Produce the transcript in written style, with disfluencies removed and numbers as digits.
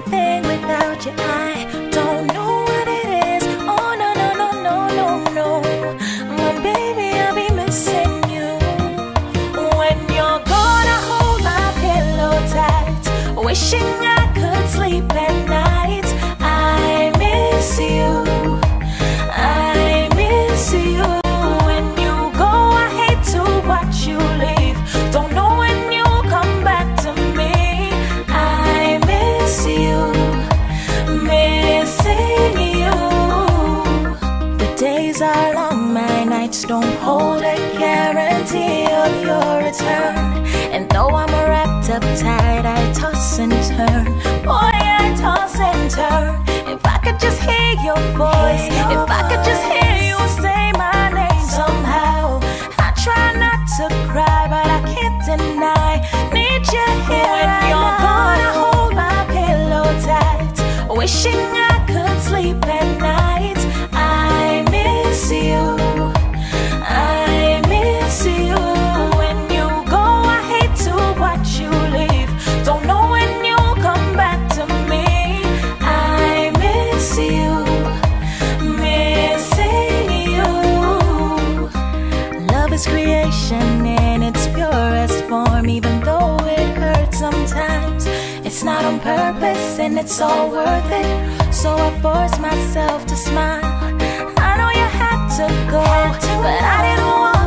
anything without you. I don't know what it is. Oh no no no no no no. My baby, I'll be missing you. When you're gone, I hold my pillow tight, wishing I could sleep at night. I miss you. I miss you. When you go, I hate to watch you leave. Don't know when you'll come back to me. I miss you, missing you. The days are long, my nights don't hold a guarantee of your return. And though I'm wrapped up tight, I toss and turn. Boy, I toss and turn. If I could just hear your voice, if I could just hear you say my name somehow. I try not to cry, but I can't deny. Need you here. When you're gone, I hold my pillow tight, wishing I could sleep at night. I miss you. I miss you. When you go, I hate to watch you leave. Don't know when you'll come back to me. I miss you, missing you. Love is creation in its purest form, even though it hurts sometimes. It's not on purpose and it's all worth it. So I force myself to smile. I know you had to go, but I didn't want